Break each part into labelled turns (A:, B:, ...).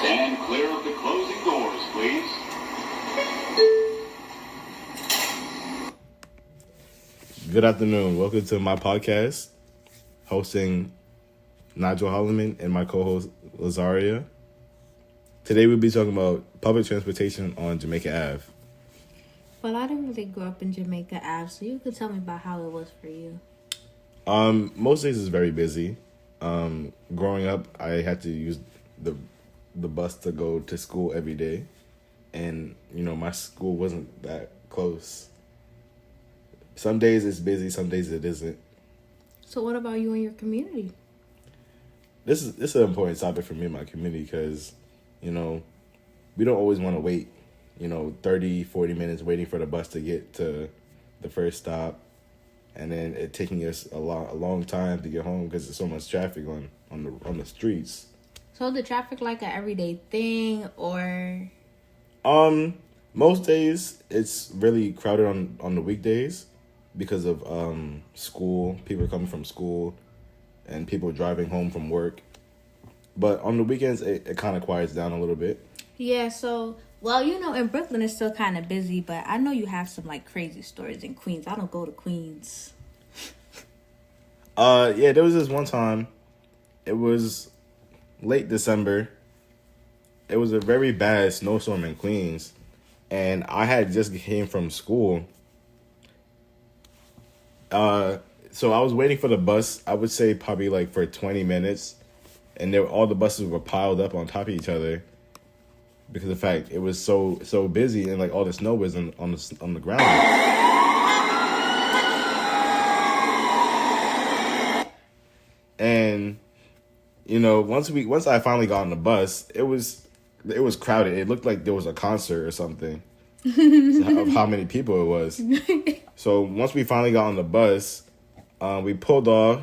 A: Stand clear of the closing doors, please.
B: Good afternoon. Welcome to my podcast, hosting Nigel, Holliman, and my co-host, Lazaria. Today we'll be talking about public transportation on Jamaica Ave.
C: Well, I didn't really grow up in Jamaica Ave, so you could tell me about how it was for you.
B: Most days is very busy. Growing up, I had to use the bus to go to school every day, and my school wasn't that close. Some days it's busy, some days it isn't.
C: So what about you and your community?
B: This is an important topic for me and my community because, we don't always want to wait, 30, 40 minutes waiting for the bus to get to the first stop, and then it taking us a long time to get home because there's so much traffic on the streets.
C: So the traffic like an everyday thing, or?
B: Most days it's really crowded on the weekdays because of school. People are coming from school and people driving home from work. But on the weekends it kind of quiets down a little bit.
C: Yeah, so in Brooklyn it's still kind of busy, but I know you have some like crazy stories in Queens. I don't go to Queens.
B: Yeah, there was this one time. It was late December. It was a very bad snowstorm in Queens, and I had just came from school. So I was waiting for the bus. I would say probably like for 20 minutes, and all the buses were piled up on top of each other because of the fact it was so busy, and like all the snow was on the ground. And once I finally got on the bus, it was crowded. It looked like there was a concert or something of how many people it was. So once we finally got on the bus, we pulled off,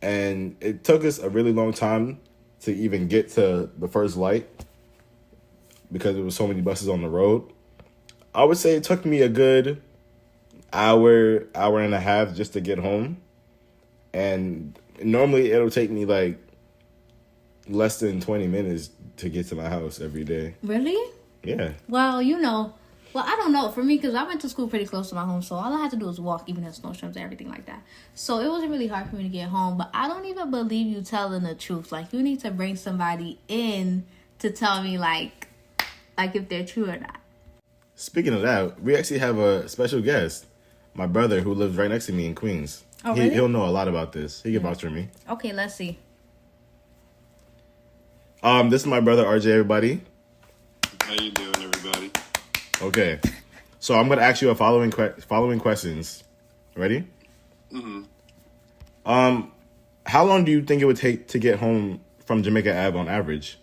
B: and it took us a really long time to even get to the first light because there was so many buses on the road. I would say it took me a good hour and a half just to get home, and normally it'll take me like less than 20 minutes to get to my house every day.
C: Really?
B: Yeah.
C: Well, I don't know. For me, because I went to school pretty close to my home, so all I had to do was walk, even in snowstorms and everything like that. So it wasn't really hard for me to get home, but I don't even believe you telling the truth. Like, you need to bring somebody in to tell me, like if they're true or not.
B: Speaking of that, we actually have a special guest, my brother, who lives right next to me in Queens.
C: Oh, really?
B: He'll know a lot about this. He can vouch for me.
C: Okay, let's see.
B: This is my brother RJ, everybody.
D: How you doing, everybody?
B: Okay. So I'm gonna ask you a following questions. Ready?
D: Mm-hmm.
B: How long do you think it would take to get home from Jamaica Ave on average?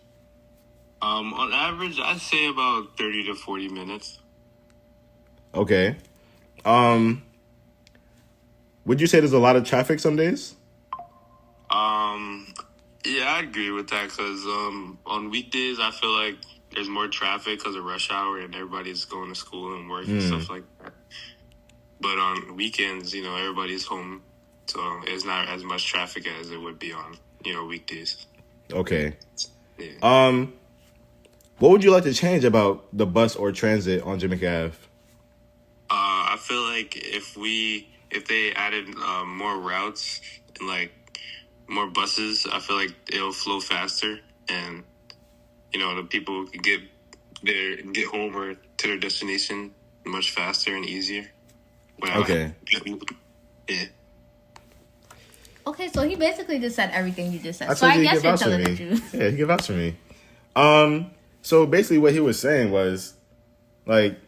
D: On average, I'd say about 30 to 40 minutes.
B: Okay. Would you say there's a lot of traffic some days?
D: Yeah, I agree with that because on weekdays, I feel like there's more traffic because of rush hour and everybody's going to school and work and stuff like that. But on weekends, everybody's home, so it's not as much traffic as it would be on, weekdays.
B: Okay.
D: Yeah.
B: What would you like to change about the bus or transit on Jamaica Ave?
D: I feel like if they added more routes and like more buses, I feel like it'll flow faster, and the people can get home or to their destination much faster and easier.
B: Okay.
D: Yeah.
C: Okay, so he basically just said everything you just said.
B: So I
C: guess you're telling the truth.
B: Yeah, he can vouch for me. So basically what he was saying was, like,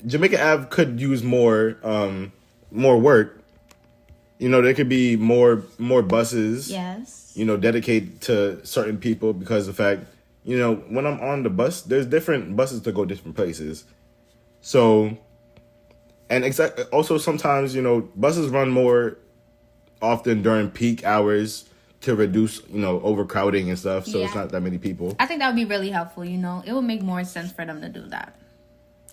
B: Jamaica Ave could use more work. There could be more buses.
C: Yes.
B: Dedicated to certain people because of the fact, when I'm on the bus, there's different buses to go different places. So, and also sometimes, buses run more often during peak hours to reduce, overcrowding and stuff. So It's not that many people.
C: I think that would be really helpful, It would make more sense for them to do that.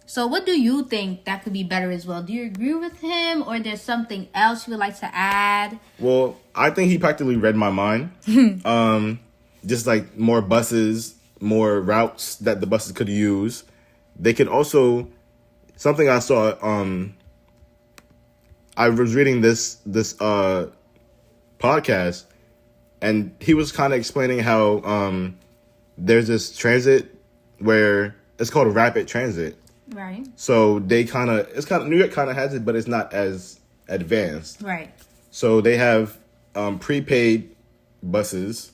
C: So what do you think that could be better as well? Do you agree with him, or there's something else you would like to add?
B: Well, I think he practically read my mind. just like more buses, more routes that the buses could use. They could also, something I saw, I was reading this podcast, and he was kind of explaining how there's this transit where it's called rapid transit.
C: Right.
B: So New York kind of has it, but it's not as advanced.
C: Right.
B: So they have prepaid buses.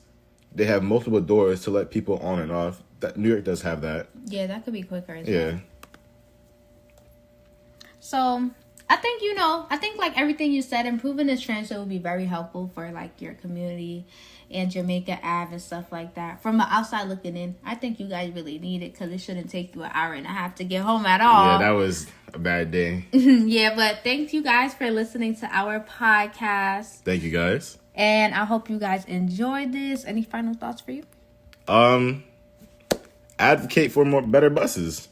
B: They have multiple doors to let people on and off. That New York does have that.
C: Yeah, that could be quicker as
B: Yeah.
C: well. So I think like everything you said, improving this transit would be very helpful for like your community and Jamaica Ave and stuff like that. From the outside looking in, I think you guys really need it because it shouldn't take you an hour and a half to get home at all.
B: Yeah, that was a bad day.
C: Yeah, but thank you guys for listening to our podcast.
B: Thank you guys.
C: And I hope you guys enjoyed this. Any final thoughts for you?
B: Advocate for better buses.